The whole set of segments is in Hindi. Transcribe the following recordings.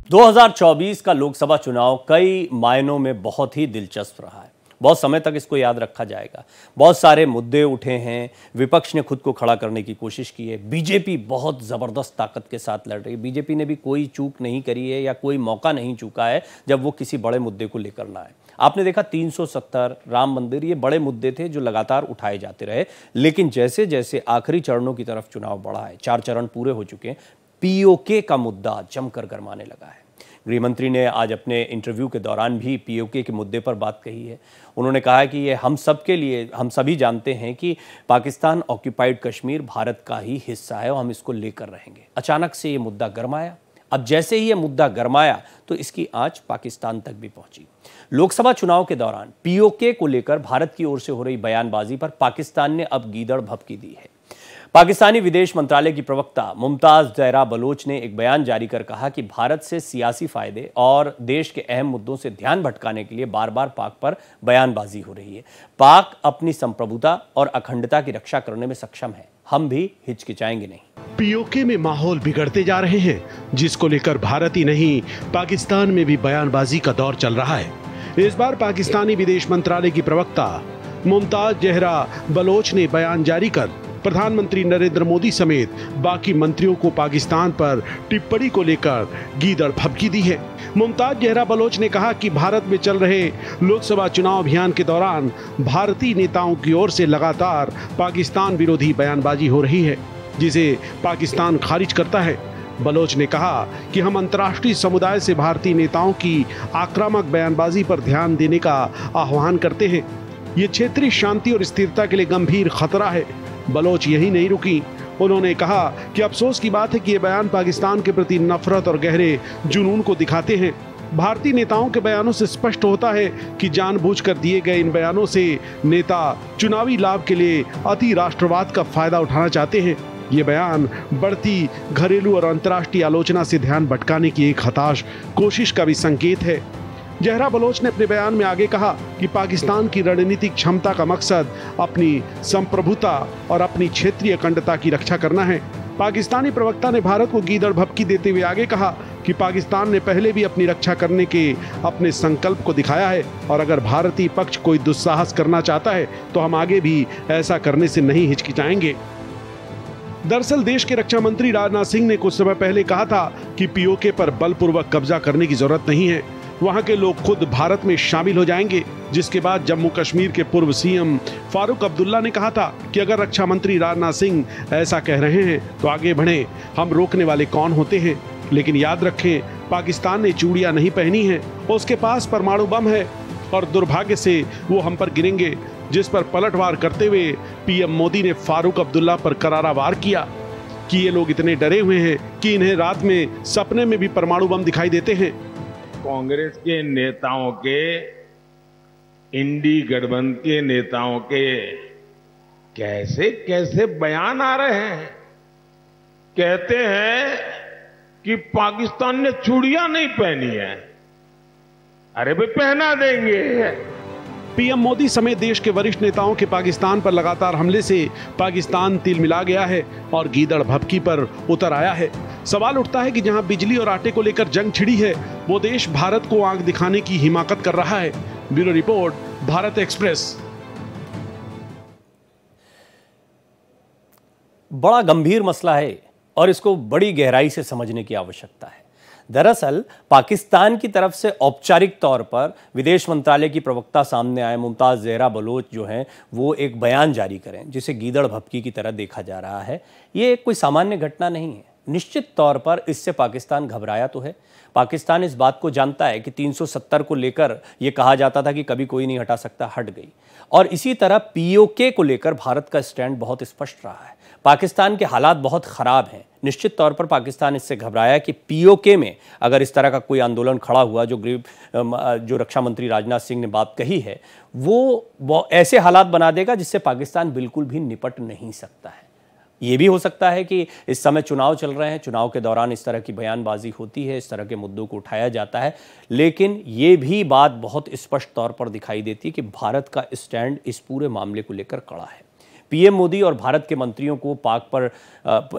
2024 का लोकसभा चुनाव कई मायनों में बहुत ही दिलचस्प रहा है। बहुत समय तक इसको याद रखा जाएगा। बहुत सारे मुद्दे उठे हैं, विपक्ष ने खुद को खड़ा करने की कोशिश की है। बीजेपी बहुत ज़बरदस्त ताकत के साथ लड़ रही है। बीजेपी ने भी कोई चूक नहीं करी है या कोई मौका नहीं चूका है जब वो किसी बड़े मुद्दे को लेकर ना आए। आपने देखा 370, राम मंदिर, ये बड़े मुद्दे थे जो लगातार उठाए जाते रहे। लेकिन जैसे जैसे आखिरी चरणों की तरफ चुनाव बढ़ा है, 4 चरण पूरे हो चुके हैं, पीओके का मुद्दा जमकर गरमाने लगा है। गृहमंत्री ने आज अपने इंटरव्यू के दौरान भी पीओके के मुद्दे पर बात कही है। उन्होंने कहा है कि ये हम सब के लिए, हम सभी जानते हैं कि पाकिस्तान ऑक्यूपाइड कश्मीर भारत का ही हिस्सा है और हम इसको लेकर रहेंगे। अचानक से ये मुद्दा गरमाया। अब जैसे ही ये मुद्दा गरमाया तो इसकी आंच पाकिस्तान तक भी पहुंची। लोकसभा चुनाव के दौरान पीओके को लेकर भारत की ओर से हो रही बयानबाजी पर पाकिस्तान ने अब गीदड़ भभकी दी है। पाकिस्तानी विदेश मंत्रालय की प्रवक्ता मुमताज जहरा बलोच ने एक बयान जारी कर कहा कि भारत से सियासी फायदे और देश के अहम मुद्दों से ध्यान भटकाने के लिए बार बार पाक पर बयानबाजी हो रही है। पाक अपनी संप्रभुता और अखंडता की रक्षा करने में सक्षम है, हम भी हिचकिचाएंगे नहीं। पीओके में माहौल बिगड़ते जा रहे हैं, जिसको लेकर भारत ही नहीं पाकिस्तान में भी बयानबाजी का दौर चल रहा है। इस बार पाकिस्तानी विदेश मंत्रालय की प्रवक्ता मुमताज जहरा बलोच ने बयान जारी कर प्रधानमंत्री नरेंद्र मोदी समेत बाकी मंत्रियों को पाकिस्तान पर टिप्पणी को लेकर गीदड़ भभकी दी है। मुमताज जहरा बलोच ने कहा कि भारत में चल रहे लोकसभा चुनाव अभियान के दौरान भारतीय नेताओं की ओर से लगातार पाकिस्तान विरोधी बयानबाजी हो रही है, जिसे पाकिस्तान खारिज करता है। बलोच ने कहा कि हम अंतर्राष्ट्रीय समुदाय से भारतीय नेताओं की आक्रामक बयानबाजी पर ध्यान देने का आह्वान करते हैं। ये क्षेत्रीय शांति और स्थिरता के लिए गंभीर खतरा है। बलोच यही नहीं रुकी। उन्होंने कहा कि अफसोस की बात है कि ये बयान पाकिस्तान के प्रति नफरत और गहरे जुनून को दिखाते हैं। भारतीय नेताओं के बयानों से स्पष्ट होता है कि जानबूझकर दिए गए इन बयानों से नेता चुनावी लाभ के लिए अति राष्ट्रवाद का फायदा उठाना चाहते हैं। ये बयान बढ़ती घरेलू और अंतर्राष्ट्रीय आलोचना से ध्यान भटकाने की एक हताश कोशिश का भी संकेत है। जहरा बलोच ने अपने बयान में आगे कहा कि पाकिस्तान की रणनीतिक क्षमता का मकसद अपनी संप्रभुता और अपनी क्षेत्रीय अखंडता की रक्षा करना है। पाकिस्तानी प्रवक्ता ने भारत को गीदड़ भभकी देते हुए आगे कहा कि पाकिस्तान ने पहले भी अपनी रक्षा करने के अपने संकल्प को दिखाया है और अगर भारतीय पक्ष कोई दुस्साहस करना चाहता है तो हम आगे भी ऐसा करने से नहीं हिचकिचाएंगे। दरअसल देश के रक्षा मंत्री राजनाथ सिंह ने कुछ समय पहले कहा था कि पीओके पर बलपूर्वक कब्जा करने की जरूरत नहीं है, वहां के लोग खुद भारत में शामिल हो जाएंगे। जिसके बाद जम्मू कश्मीर के पूर्व सीएम फारूक अब्दुल्ला ने कहा था कि अगर रक्षा मंत्री राजनाथ सिंह ऐसा कह रहे हैं तो आगे बढ़ें, हम रोकने वाले कौन होते हैं। लेकिन याद रखें, पाकिस्तान ने चूड़ियां नहीं पहनी है, उसके पास परमाणु बम है और दुर्भाग्य से वो हम पर गिरेंगे। जिस पर पलटवार करते हुए पीएम मोदी ने फारूक अब्दुल्ला पर करारा वार किया कि ये लोग इतने डरे हुए हैं कि इन्हें रात में सपने में भी परमाणु बम दिखाई देते हैं। कांग्रेस के नेताओं के, इंडी गठबंधन के नेताओं के कैसे कैसे बयान आ रहे हैं। कहते हैं कि पाकिस्तान ने चूड़ियां नहीं पहनी है। अरे भाई, पहना देंगे। पीएम मोदी समेत देश के वरिष्ठ नेताओं के पाकिस्तान पर लगातार हमले से पाकिस्तान तिलमिला गया है और गीदड़ भभकी पर उतर आया है। सवाल उठता है कि जहां बिजली और आटे को लेकर जंग छिड़ी है, वो देश भारत को आंख दिखाने की हिमाकत कर रहा है। Bureau report, Bharat express. बड़ा गंभीर मसला है और इसको बड़ी गहराई से समझने की आवश्यकता है। दरअसल पाकिस्तान की तरफ से औपचारिक तौर पर विदेश मंत्रालय की प्रवक्ता सामने आए मुमताज जहरा बलोच जो हैं वो एक बयान जारी करें जिसे गीदड़ भभकी की तरह देखा जा रहा है। ये कोई सामान्य घटना नहीं है। निश्चित तौर पर इससे पाकिस्तान घबराया तो है। पाकिस्तान इस बात को जानता है कि 370 को लेकर यह कहा जाता था कि कभी कोई नहीं हटा सकता, हट गई। और इसी तरह पीओके को लेकर भारत का स्टैंड बहुत स्पष्ट रहा है। पाकिस्तान के हालात बहुत खराब हैं। निश्चित तौर पर पाकिस्तान इससे घबराया कि पीओके में अगर इस तरह का कोई आंदोलन खड़ा हुआ, जो रक्षा मंत्री राजनाथ सिंह ने बात कही है, वो ऐसे हालात बना देगा जिससे पाकिस्तान बिल्कुल भी निपट नहीं सकता है। ये भी हो सकता है कि इस समय चुनाव चल रहे हैं, चुनाव के दौरान इस तरह की बयानबाजी होती है, इस तरह के मुद्दों को उठाया जाता है। लेकिन ये भी बात बहुत स्पष्ट तौर पर दिखाई देती है कि भारत का स्टैंड इस पूरे मामले को लेकर कड़ा है। पीएम मोदी और भारत के मंत्रियों को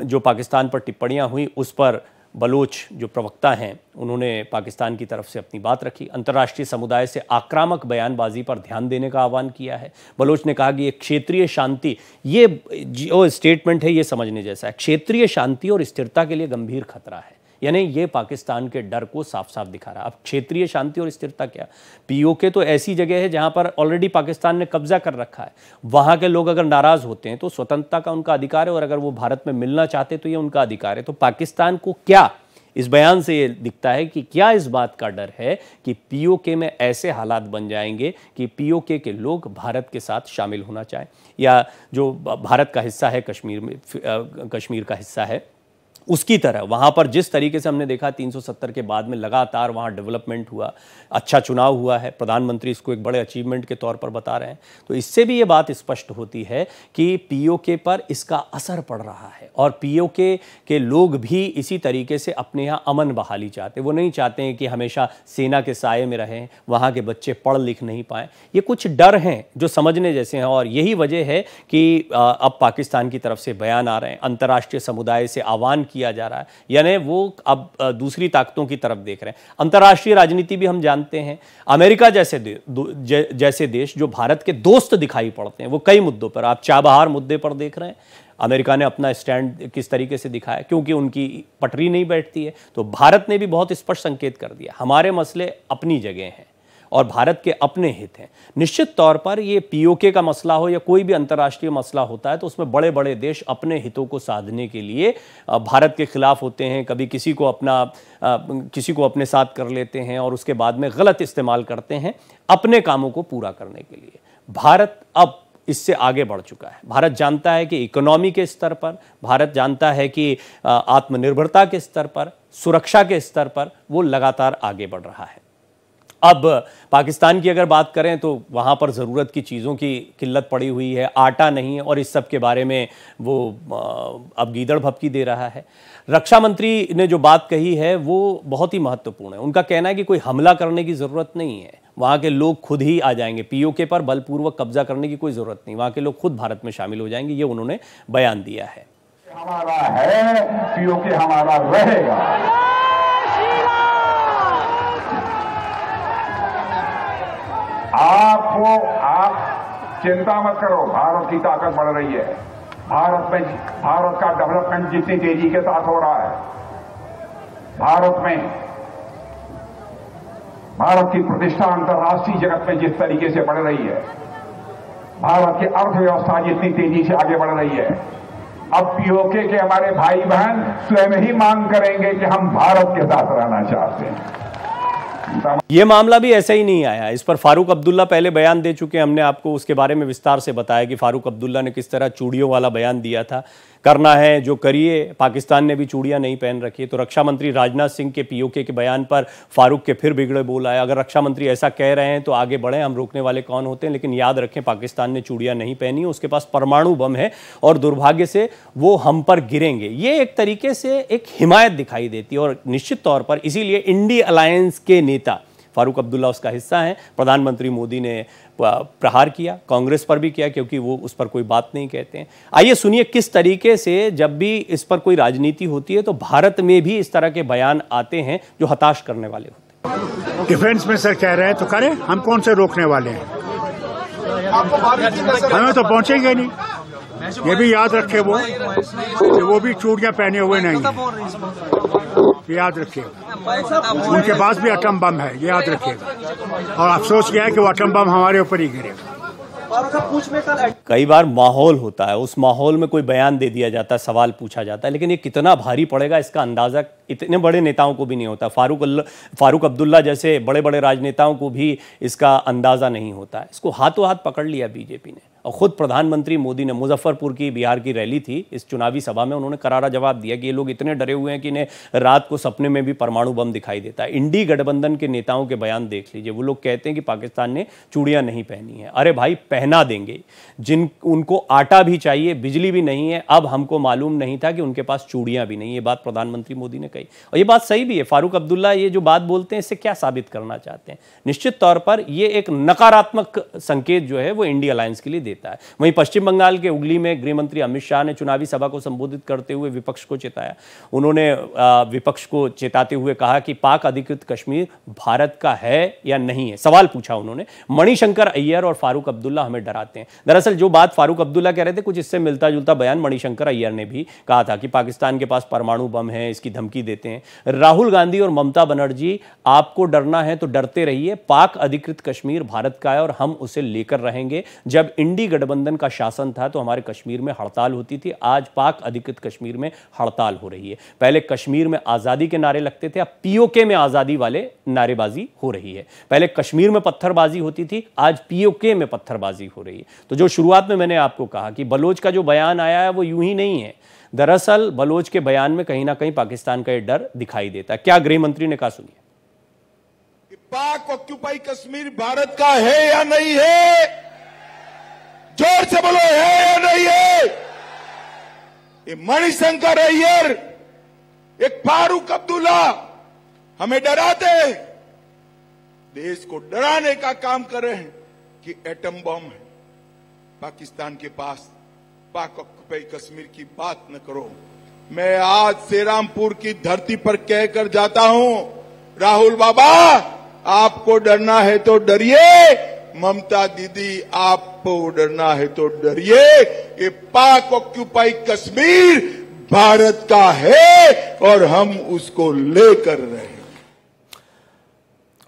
जो पाकिस्तान पर टिप्पणियां हुई उस पर बलोच जो प्रवक्ता हैं उन्होंने पाकिस्तान की तरफ से अपनी बात रखी, अंतर्राष्ट्रीय समुदाय से आक्रामक बयानबाजी पर ध्यान देने का आह्वान किया है। बलोच ने कहा कि ये क्षेत्रीय शांति, ये जो स्टेटमेंट है ये समझने जैसा है, क्षेत्रीय शांति और स्थिरता के लिए गंभीर खतरा है। यानी ये पाकिस्तान के डर को साफ साफ दिखा रहा है। अब क्षेत्रीय शांति और स्थिरता क्या, पीओके तो ऐसी जगह है जहां पर ऑलरेडी पाकिस्तान ने कब्जा कर रखा है। वहां के लोग अगर नाराज होते हैं तो स्वतंत्रता का उनका अधिकार है, और अगर वो भारत में मिलना चाहते तो ये उनका अधिकार है। तो पाकिस्तान को क्या इस बयान से ये दिखता है कि क्या इस बात का डर है कि पीओके में ऐसे हालात बन जाएंगे कि पीओके के लोग भारत के साथ शामिल होना चाहें, या जो भारत का हिस्सा है, कश्मीर का हिस्सा है, उसकी तरह वहाँ पर जिस तरीके से हमने देखा 370 के बाद में लगातार वहाँ डेवलपमेंट हुआ, अच्छा चुनाव हुआ है, प्रधानमंत्री इसको एक बड़े अचीवमेंट के तौर पर बता रहे हैं। तो इससे भी ये बात स्पष्ट होती है कि पीओके पर इसका असर पड़ रहा है, और पीओके के लोग भी इसी तरीके से अपने यहाँ अमन बहाली चाहते हैं। वो नहीं चाहते हैं कि हमेशा सेना के साये में रहें, वहाँ के बच्चे पढ़ लिख नहीं पाएँ। ये कुछ डर हैं जो समझने जैसे हैं, और यही वजह है कि अब पाकिस्तान की तरफ से बयान आ रहे हैं, अंतर्राष्ट्रीय समुदाय से आह्वान किया जा रहा है, यानी वो अब दूसरी ताकतों की तरफ देख रहे हैं। अंतर्राष्ट्रीय राजनीति भी हम जानते हैं, अमेरिका जैसे देश जो भारत के दोस्त दिखाई पड़ते हैं, वो कई मुद्दों पर, आप चाबहार मुद्दे पर देख रहे हैं, अमेरिका ने अपना स्टैंड किस तरीके से दिखाया, क्योंकि उनकी पटरी नहीं बैठती है। तो भारत ने भी बहुत स्पष्ट संकेत कर दिया, हमारे मसले अपनी जगह हैं और भारत के अपने हित हैं। निश्चित तौर पर ये पीओके का मसला हो या कोई भी अंतर्राष्ट्रीय मसला होता है तो उसमें बड़े बड़े देश अपने हितों को साधने के लिए भारत के खिलाफ होते हैं, कभी किसी को अपने साथ कर लेते हैं और उसके बाद में गलत इस्तेमाल करते हैं अपने कामों को पूरा करने के लिए। भारत अब इससे आगे बढ़ चुका है। भारत जानता है कि इकोनॉमी के स्तर पर, भारत जानता है कि आत्मनिर्भरता के स्तर पर, सुरक्षा के स्तर पर वो लगातार आगे बढ़ रहा है। अब पाकिस्तान की अगर बात करें तो वहाँ पर ज़रूरत की चीज़ों की किल्लत पड़ी हुई है, आटा नहीं है, और इस सब के बारे में वो अब गीदड़ भभकी दे रहा है। रक्षा मंत्री ने जो बात कही है वो बहुत ही महत्वपूर्ण है। उनका कहना है कि कोई हमला करने की ज़रूरत नहीं है, वहाँ के लोग खुद ही आ जाएंगे, पीओके पर बलपूर्वक कब्जा करने की कोई ज़रूरत नहीं, वहाँ के लोग खुद भारत में शामिल हो जाएंगे, ये उन्होंने बयान दिया है। हमारा है, पीओके हमारा रहेगा। आप चिंता मत करो, भारत की ताकत बढ़ रही है। भारत का डेवलपमेंट जितनी तेजी के साथ हो रहा है, भारत की प्रतिष्ठा अंतर्राष्ट्रीय जगत में जिस तरीके से बढ़ रही है, भारत की अर्थव्यवस्था जितनी तेजी से आगे बढ़ रही है, अब पीओके के हमारे भाई बहन स्वयं ही मांग करेंगे कि हम भारत के साथ रहना चाहते हैं। ये मामला भी ऐसा ही नहीं आया, इस पर फारूक अब्दुल्ला पहले बयान दे चुके हैं, हमने आपको उसके बारे में विस्तार से बताया कि फारूक अब्दुल्ला ने किस तरह चूड़ियों वाला बयान दिया था, करना है जो करिए, पाकिस्तान ने भी चूड़ियां नहीं पहन रखी। तो रक्षा मंत्री राजनाथ सिंह के पीओके के बयान पर फारूक के फिर बिगड़े बोल आया। अगर रक्षा मंत्री ऐसा कह रहे हैं तो आगे बढ़ें, हम रोकने वाले कौन होते हैं, लेकिन याद रखें पाकिस्तान ने चूड़ियां नहीं पहनी, उसके पास परमाणु बम है और दुर्भाग्य से वो हम पर गिरेंगे। ये एक तरीके से एक हिमायत दिखाई देती है, और निश्चित तौर पर इसीलिए इंडी अलायंस के नेता फारूक अब्दुल्ला उसका हिस्सा हैं। प्रधानमंत्री मोदी ने प्रहार किया, कांग्रेस पर भी किया, क्योंकि वो उस पर कोई बात नहीं कहते हैं। आइए सुनिए किस तरीके से जब भी इस पर कोई राजनीति होती है तो भारत में भी इस तरह के बयान आते हैं जो हताश करने वाले होते हैं। डिफेंस में सर कह रहे हैं तो करें, हम कौन से रोकने वाले हैं, हमें तो पहुंचेंगे नहीं। ये भी याद रखे वो भी चूड़ियां पहने हुए नहीं है, याद रखिएगा। उनके पास भी एटम बम है, ये याद रखिएगा। और अफसोस यह है कि वो एटम बम हमारे ऊपर ही गिरेगा। कई बार माहौल होता है, उस माहौल में कोई बयान दे दिया जाता है, सवाल पूछा जाता है, लेकिन ये कितना भारी पड़ेगा इसका अंदाजा इतने बड़े नेताओं को भी नहीं होता। फारूक अब्दुल्ला जैसे बड़े बड़े राजनेताओं को भी इसका अंदाजा नहीं होता है। इसको हाथों हाथ पकड़ लिया बीजेपी ने, और खुद प्रधानमंत्री मोदी ने मुजफ्फरपुर की बिहार की रैली थी, इस चुनावी सभा में उन्होंने करारा जवाब दिया कि ये लोग इतने डरे हुए हैं कि इन्हें रात को सपने में भी परमाणु बम दिखाई देता है। इंडी गठबंधन के नेताओं के बयान देख लीजिए, वो लोग कहते हैं कि पाकिस्तान ने चूड़ियां नहीं पहनी है। अरे भाई पहना देंगे, उनको आटा भी चाहिए, बिजली भी नहीं है, अब हमको मालूम नहीं था कि उनके पास चूड़ियां भी नहीं। ये बात प्रधानमंत्री मोदी ने कही, और ये बात सही भी है। फारूक अब्दुल्ला ये जो बात बोलते हैं इससे क्या साबित करना चाहते हैं? निश्चित तौर पर ये एक नकारात्मक संकेत जो है वो इंडी अलायंस के लिए देता है। वहीं पश्चिम बंगाल के हुगली में गृह मंत्री अमित शाह ने चुनावी सभा को संबोधित करते हुए विपक्ष को चेताया। उन्होंने विपक्ष को चेताते हुए कहा कि पाक अधिकृत कश्मीर भारत का है या नहीं है। सवाल पूछा उन्होंने। मणिशंकर अय्यर और फारूक अब्दुल्ला हमें डराते हैं। दरअसल जो बात फारूक अब्दुल्ला कह रहे थे, कुछ इससे मिलता जुलता बयान मणिशंकर अय्यर ने भी कहा था कि पाकिस्तान के पास परमाणु बम है, इसकी धमकी देते हैं। राहुल गांधी और ममता बनर्जी, आपको डरना है तो डरते रहिए, पाक अधिकृत कश्मीर भारत का है और हम उसे लेकर रहेंगे। जब इंडी गठबंधन का शासन था तो हमारे कश्मीर में हड़ताल होती थी, आज पाक अधिकृत कश्मीर में हड़ताल हो रही है। पहले कश्मीर में आजादी के नारे लगते थे, अब पीओके में आजादी वाले नारेबाजी हो रही है। पहले कश्मीर में पत्थरबाजी होती थी, आज पीओके में पत्थरबाजी हो रही है। तो जो शुरुआत में मैंने आपको कहा कि बलोच का जो बयान आया है वो यूं ही नहीं है। दरअसल बलोच के बयान में कहीं ना कहीं पाकिस्तान का ये डर दिखाई देता है। क्या गृह मंत्री ने कहा, सुनिए। पाक ऑक्यूपाई कश्मीर भारत का है या नहीं है? जोर से बोलो, है या नहीं है? ये मणिशंकर अय्यर, एक फारूक अब्दुल्ला हमें डराते हैं, देश को डराने का काम कर रहे हैं कि एटम बम है पाकिस्तान के पास, पाक ऑक्यूपाई कश्मीर की बात न करो। मैं आज श्रीरामपुर की धरती पर कहकर जाता हूं, राहुल बाबा आपको डरना है तो डरिए, ममता दीदी आपको डरना है तो डरिए। ये पाक ऑक्यूपाई कश्मीर भारत का है और हम उसको लेकर रहे हैं।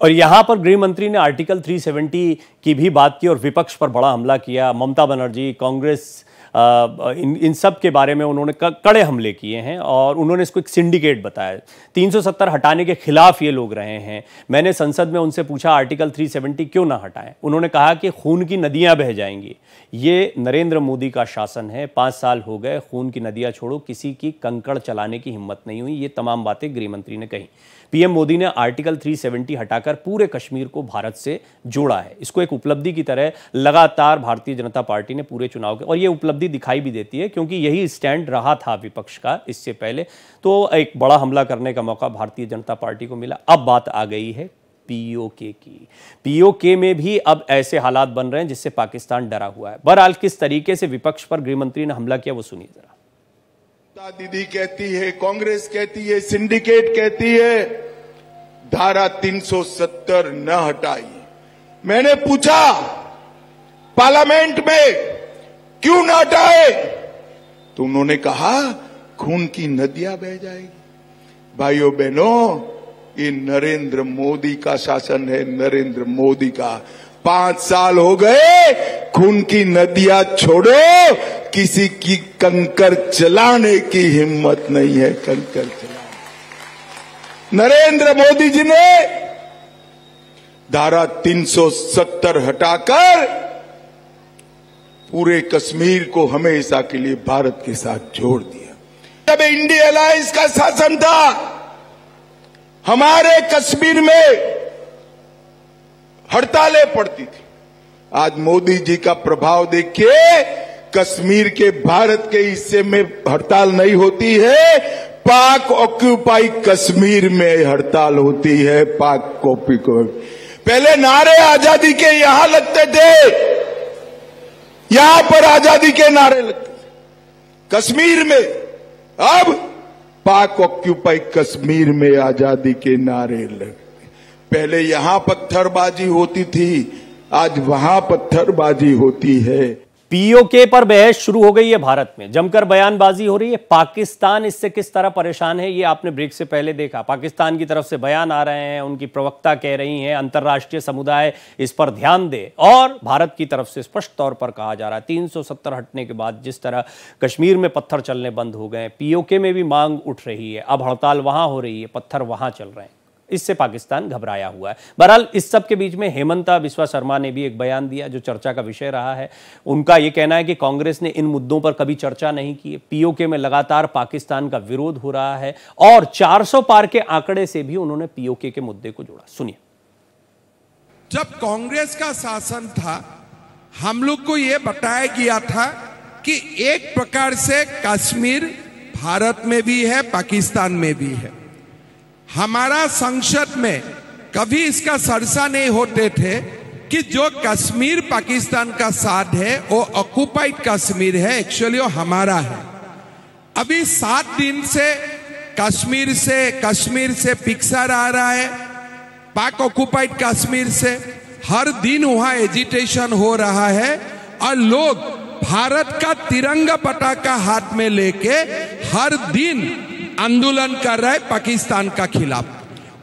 और यहां पर गृह मंत्री ने आर्टिकल 370 की भी बात की और विपक्ष पर बड़ा हमला किया। ममता बनर्जी, कांग्रेस, इन सब के बारे में उन्होंने कड़े हमले किए हैं और उन्होंने इसको एक सिंडिकेट बताया। 370 हटाने के खिलाफ ये लोग रहे हैं। मैंने संसद में उनसे पूछा आर्टिकल 370 क्यों ना हटाएं। उन्होंने कहा कि खून की नदियां बह जाएंगी। ये नरेंद्र मोदी का शासन है, 5 साल हो गए, खून की नदियां छोड़ो, किसी की कंकड़ चलाने की हिम्मत नहीं हुई। ये तमाम बातें गृह मंत्री ने कही। पीएम मोदी ने आर्टिकल 370 हटाकर पूरे कश्मीर को भारत से जोड़ा है। इसको एक उपलब्धि की तरह लगातार भारतीय जनता पार्टी ने पूरे चुनाव के, और ये उपलब्धि दिखाई भी देती है क्योंकि यही स्टैंड रहा था विपक्ष का इससे पहले। तो एक बड़ा हमला करने का मौका भारतीय जनता पार्टी को मिला। अब बात आ गई है पीओके की। पीओके में भी अब ऐसे हालात बन रहे हैं जिससे पाकिस्तान डरा हुआ है। बहरहाल किस तरीके से विपक्ष पर गृह मंत्री ने हमला किया वो सुनिए जरा। दीदी कहती है, कांग्रेस कहती है, सिंडिकेट कहती है धारा 370 न हटाई। मैंने पूछा पार्लियामेंट में क्यों न हटाए, तो उन्होंने कहा खून की नदियां बह जाएगी। भाइयों बहनों, ये नरेंद्र मोदी का शासन है, नरेंद्र मोदी का। 5 साल हो गए, खून की नदियां छोड़ो, किसी की कंकर चलाने की हिम्मत नहीं है। कंकर चलाने नरेंद्र मोदी जी ने धारा 370 हटाकर पूरे कश्मीर को हमेशा के लिए भारत के साथ जोड़ दिया। जब इंडिया अलायंस का शासन था, हमारे कश्मीर में हड़तालें पड़ती थी। आज मोदी जी का प्रभाव देखिए, कश्मीर के भारत के हिस्से में हड़ताल नहीं होती है, पाक ऑक्यूपाई कश्मीर में हड़ताल होती है। पाक कॉपी को पहले नारे आजादी के यहां लगते थे, यहां पर आजादी के नारे लगते थे कश्मीर में, अब पाक ऑक्यूपाई कश्मीर में आजादी के नारे लगते। पहले यहां पत्थरबाजी होती थी, आज वहां पत्थरबाजी होती है। पीओके पर बहस शुरू हो गई है भारत में, जमकर बयानबाजी हो रही है। पाकिस्तान इससे किस तरह परेशान है ये आपने ब्रेक से पहले देखा। पाकिस्तान की तरफ से बयान आ रहे हैं, उनकी प्रवक्ता कह रही हैं अंतर्राष्ट्रीय समुदाय इस पर ध्यान दे, और भारत की तरफ से स्पष्ट तौर पर कहा जा रहा है 370 हटने के बाद जिस तरह कश्मीर में पत्थर चलने बंद हो गए, पीओके में भी मांग उठ रही है, अब हड़ताल वहां हो रही है, पत्थर वहां चल रहे हैं। इससे पाकिस्तान घबराया हुआ है। बहरहाल इस सब के बीच में हेमंता बिस्वा शर्मा ने भी एक बयान दिया जो चर्चा का विषय रहा है। उनका यह कहना है कि कांग्रेस ने इन मुद्दों पर कभी चर्चा नहीं की। पीओके में लगातार पाकिस्तान का विरोध हो रहा है और 400 पार के आंकड़े से भी उन्होंने पीओके के मुद्दे को जोड़ा। सुनिए। जब कांग्रेस का शासन था, हम लोग को यह बताया गया था कि एक प्रकार से कश्मीर भारत में भी है, पाकिस्तान में भी है। हमारा संसद में कभी इसका चर्चा नहीं होते थे, कि जो कश्मीर पाकिस्तान का साथ है वो ऑक्युपाइड कश्मीर है, एक्चुअली वो हमारा है। अभी 7 दिन से कश्मीर से पिक्चर आ रहा है, पाक ऑक्युपाइड कश्मीर से हर दिन वहां एजिटेशन हो रहा है और लोग भारत का तिरंगा पताका हाथ में लेके हर दिन आंदोलन कर रहे हैं पाकिस्तान का खिलाफ।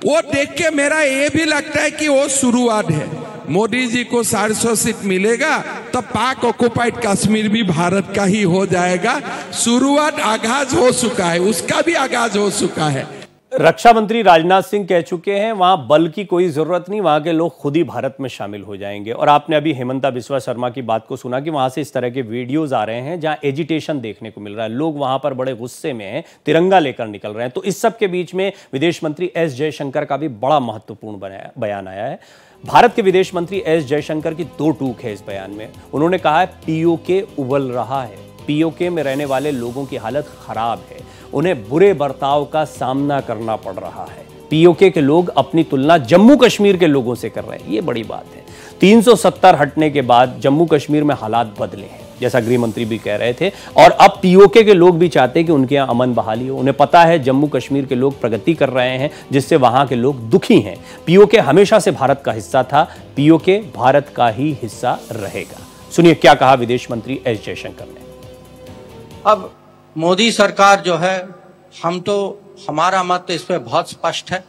वो देख के मेरा ये भी लगता है कि वो शुरुआत है। मोदी जी को 400 सीट मिलेगा तो पाक ऑक्युपाइड कश्मीर भी भारत का ही हो जाएगा। शुरुआत आगाज हो चुका है, उसका भी आगाज हो चुका है। रक्षा मंत्री राजनाथ सिंह कह चुके हैं वहां बल की कोई जरूरत नहीं, वहां के लोग खुद ही भारत में शामिल हो जाएंगे। और आपने अभी हेमंता बिस्वा शर्मा की बात को सुना कि वहां से इस तरह के वीडियोस आ रहे हैं जहां एजिटेशन देखने को मिल रहा है, लोग वहां पर बड़े गुस्से में हैं, तिरंगा लेकर निकल रहे हैं। तो इस सब के बीच में विदेश मंत्री एस जयशंकर का भी बड़ा महत्वपूर्ण बयान आया है। भारत के विदेश मंत्री एस जयशंकर की 2 टूक है इस बयान में। उन्होंने कहा है पीओके उबल रहा है, पीओके में रहने वाले लोगों की हालत खराब है, उन्हें बुरे बर्ताव का सामना करना पड़ रहा है। पीओके के लोग अपनी तुलना जम्मू कश्मीर के लोगों से कर रहे हैं, ये बड़ी बात है। 370 हटने के बाद जम्मू कश्मीर में हालात बदले हैं, जैसा गृह मंत्री भी कह रहे थे। और अब पीओके के लोग भी चाहते हैं कि उनके यहाँ अमन बहाली हो। उन्हें पता है जम्मू कश्मीर के लोग प्रगति कर रहे हैं, जिससे वहां के लोग दुखी हैं। पीओके हमेशा से भारत का हिस्सा था, पीओके भारत का ही हिस्सा रहेगा। सुनिए क्या कहा विदेश मंत्री एस जयशंकर ने। अब मोदी सरकार जो है, हमारा मत इस पे बहुत स्पष्ट है।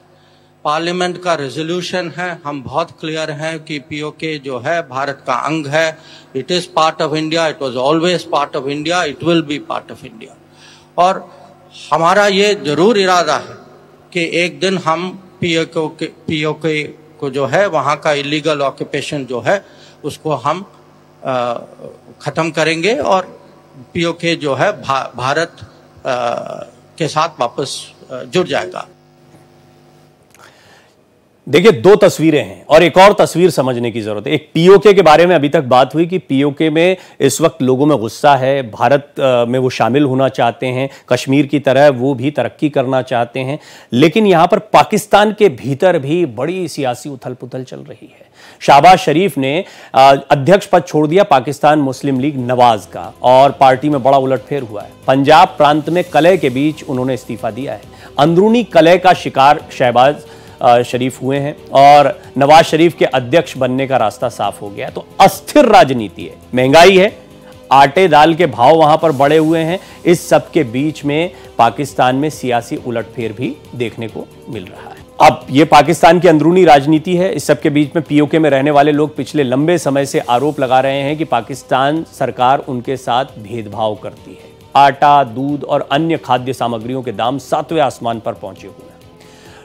पार्लियामेंट का रेजोल्यूशन है, हम बहुत क्लियर हैं कि पीओके जो है भारत का अंग है। It is part of India, it was always part of India, it will be part of India. और हमारा ये जरूर इरादा है कि एक दिन हम पीओके को जो है वहाँ का इलीगल ऑक्यूपेशन जो है उसको हम खत्म करेंगे और पीओके जो है भारत के साथ वापस जुड़ जाएगा। देखिए 2 तस्वीरें हैं और एक और तस्वीर समझने की जरूरत है। एक पीओके के बारे में अभी तक बात हुई कि पीओके में इस वक्त लोगों में गुस्सा है, भारत में वो शामिल होना चाहते हैं, कश्मीर की तरह वो भी तरक्की करना चाहते हैं। लेकिन यहां पर पाकिस्तान के भीतर भी बड़ी सियासी उथल पुथल चल रही है। शहबाज शरीफ ने अध्यक्ष पद छोड़ दिया पाकिस्तान मुस्लिम लीग नवाज का और पार्टी में बड़ा उलटफेर हुआ है। पंजाब प्रांत में कलह के बीच उन्होंने इस्तीफा दिया है। अंदरूनी कलह का शिकार शहबाज शरीफ हुए हैं और नवाज शरीफ के अध्यक्ष बनने का रास्ता साफ हो गया। तो अस्थिर राजनीति है, महंगाई है, आटे दाल के भाव वहां पर बढ़े हुए हैं। इस सब के बीच में पाकिस्तान में सियासी उलटफेर भी देखने को मिल रहा है। अब ये पाकिस्तान की अंदरूनी राजनीति है। इस सब के बीच में पीओके में रहने वाले लोग पिछले लंबे समय से आरोप लगा रहे हैं कि पाकिस्तान सरकार उनके साथ भेदभाव करती है। आटा, दूध और अन्य खाद्य सामग्रियों के दाम 7वें आसमान पर पहुंचे हुए हैं।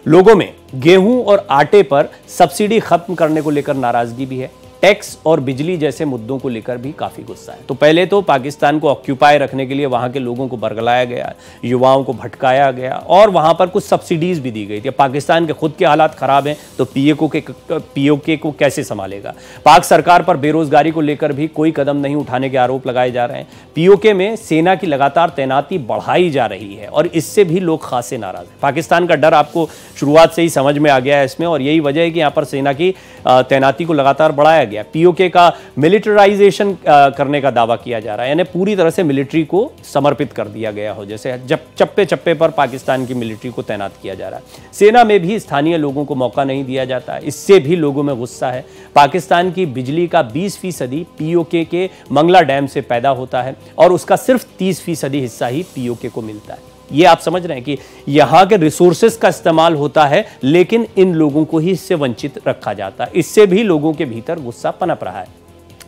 लोगों में गेहूं और आटे पर सब्सिडी खत्म करने को लेकर नाराजगी भी है। टैक्स और बिजली जैसे मुद्दों को लेकर भी काफी गुस्सा है। तो पहले तो पाकिस्तान को ऑक्यूपाई रखने के लिए वहां के लोगों को बरगलाया गया, युवाओं को भटकाया गया और वहां पर कुछ सब्सिडीज भी दी गई थी। पाकिस्तान के खुद के हालात खराब हैं तो पीओके को कैसे संभालेगा। पाक सरकार पर बेरोजगारी को लेकर भी कोई कदम नहीं उठाने के आरोप लगाए जा रहे हैं। पीओके में सेना की लगातार तैनाती बढ़ाई जा रही है और इससे भी लोग खासे नाराज हैं। पाकिस्तान का डर आपको शुरुआत से ही समझ में आ गया है इसमें, और यही वजह है कि यहाँ पर सेना की तैनाती को लगातार बढ़ाया गया। पीओके का मिलिटराइजेशन करने का दावा किया जा रहा है, यानी पूरी तरह से मिलिट्री को समर्पित कर दिया गया हो, जैसे जब चप्पे चप्पे पर पाकिस्तान की मिलिट्री को तैनात किया जा रहा है। सेना में भी स्थानीय लोगों को मौका नहीं दिया जाता है, इससे भी लोगों में गुस्सा है। पाकिस्तान की बिजली का 20% पीओके के मंगला डैम से पैदा होता है और उसका सिर्फ 30% हिस्सा ही पीओके को मिलता है। ये आप समझ रहे हैं कि यहां के रिसोर्सेस का इस्तेमाल होता है लेकिन इन लोगों को ही इससे वंचित रखा जाता है। इससे भी लोगों के भीतर गुस्सा पनप रहा है।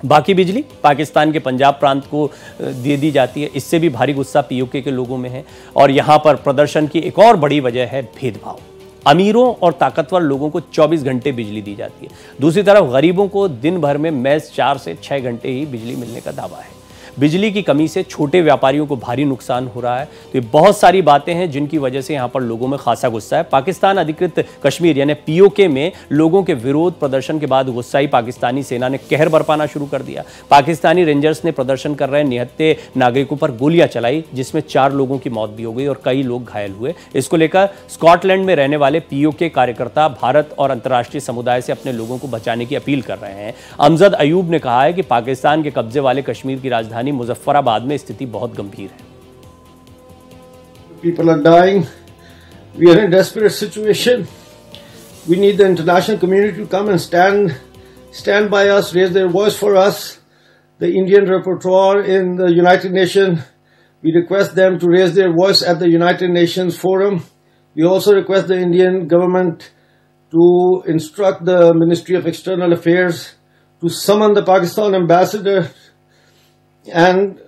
बाकी बिजली पाकिस्तान के पंजाब प्रांत को दे दी जाती है, इससे भी भारी गुस्सा पीओके के लोगों में है। और यहां पर प्रदर्शन की एक और बड़ी वजह है भेदभाव। अमीरों और ताकतवर लोगों को 24 घंटे बिजली दी जाती है, दूसरी तरफ गरीबों को दिन भर में महज 4 से 6 घंटे ही बिजली मिलने का दावा है। बिजली की कमी से छोटे व्यापारियों को भारी नुकसान हो रहा है। तो ये बहुत सारी बातें हैं जिनकी वजह से यहाँ पर लोगों में खासा गुस्सा है। पाकिस्तान अधिकृत कश्मीर यानी पीओके में लोगों के विरोध प्रदर्शन के बाद गुस्साई पाकिस्तानी सेना ने कहर बरपाना शुरू कर दिया। पाकिस्तानी रेंजर्स ने प्रदर्शन कर रहे निहत्थे नागरिकों पर गोलियां चलाई, जिसमें 4 लोगों की मौत भी हो गई और कई लोग घायल हुए। इसको लेकर स्कॉटलैंड में रहने वाले पीओके कार्यकर्ता भारत और अंतर्राष्ट्रीय समुदाय से अपने लोगों को बचाने की अपील कर रहे हैं। अमजद अयूब ने कहा है कि पाकिस्तान के कब्जे वाले कश्मीर की राजधानी मुजफ्फराबाद में स्थिति बहुत गंभीर है। People are dying. We are in a desperate situation. We need the international community to come and stand by us, raise their voice for us. The Indian rapporteur in the United Nations, we request them to raise their voice at the United Nations Forum. We also request the Indian government to instruct the Ministry of External Affairs to summon the Pakistan ambassador and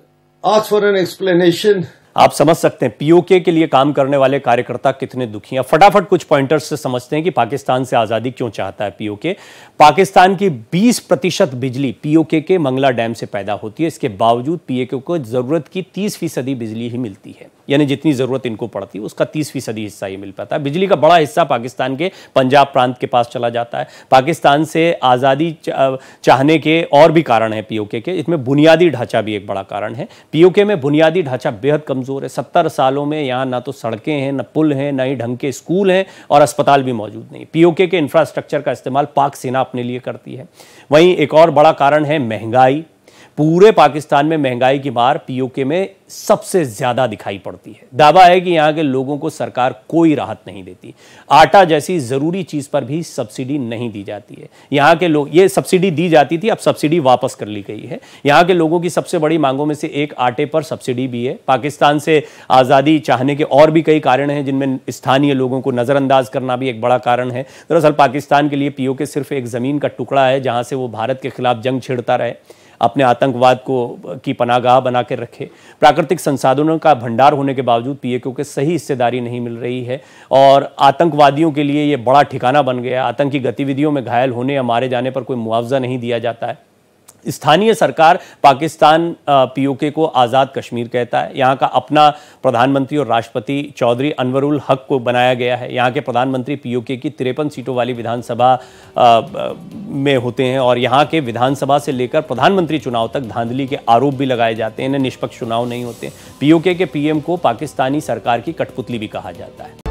ask for an explanation. आप समझ सकते हैं पीओके के लिए काम करने वाले कार्यकर्ता कितने दुखी हैं। फटाफट कुछ पॉइंटर्स से समझते हैं कि पाकिस्तान से आजादी क्यों चाहता है पीओके। पाकिस्तान की 20% बिजली पीओके के मंगला डैम से पैदा होती है। इसके बावजूद पीओके को जरूरत की 30% बिजली ही मिलती है, यानी जितनी जरूरत इनको पड़ती है उसका 30% हिस्सा ही मिल पाता है। बिजली का बड़ा हिस्सा पाकिस्तान के पंजाब प्रांत के पास चला जाता है। पाकिस्तान से आज़ादी चाहने के और भी कारण है पीओके के, इसमें बुनियादी ढांचा भी एक बड़ा कारण है। पीओके में बुनियादी ढांचा बेहद कमजोर है। 70 सालों में यहाँ ना तो सड़कें हैं, ना पुल हैं, ना ही ढंग के स्कूल हैं और अस्पताल भी मौजूद नहीं। पीओके के इंफ्रास्ट्रक्चर का इस्तेमाल पाक सेना अपने लिए करती है। वहीं एक और बड़ा कारण है महंगाई। पूरे पाकिस्तान में महंगाई की मार पीओके में सबसे ज्यादा दिखाई पड़ती है। दावा है कि यहां के लोगों को सरकार कोई राहत नहीं देती। आटा जैसी जरूरी चीज पर भी सब्सिडी नहीं दी जाती है। यहां के लोग, ये सब्सिडी दी जाती थी, अब सब्सिडी वापस कर ली गई है। यहां के लोगों की सबसे बड़ी मांगों में से एक आटे पर सब्सिडी भी है। पाकिस्तान से आजादी चाहने के और भी कई कारण हैं, जिनमें स्थानीय लोगों को नजरअंदाज करना भी एक बड़ा कारण है। दरअसल पाकिस्तान के लिए पीओके सिर्फ एक जमीन का टुकड़ा है जहां से वो भारत के खिलाफ जंग छेड़ता रहे, अपने आतंकवाद को की पनाहगाह बना के रखे। प्राकृतिक संसाधनों का भंडार होने के बावजूद पीओके को सही हिस्सेदारी नहीं मिल रही है और आतंकवादियों के लिए ये बड़ा ठिकाना बन गया। आतंकी गतिविधियों में घायल होने या मारे जाने पर कोई मुआवजा नहीं दिया जाता है। स्थानीय सरकार पाकिस्तान पीओके को आज़ाद कश्मीर कहता है। यहाँ का अपना प्रधानमंत्री और राष्ट्रपति चौधरी अनवरुल हक को बनाया गया है। यहाँ के प्रधानमंत्री पीओके की 53 सीटों वाली विधानसभा में होते हैं और यहाँ के विधानसभा से लेकर प्रधानमंत्री चुनाव तक धांधली के आरोप भी लगाए जाते हैं। इन्हें निष्पक्ष चुनाव नहीं होते। पीओके के पीएम को पाकिस्तानी सरकार की कठपुतली भी कहा जाता है।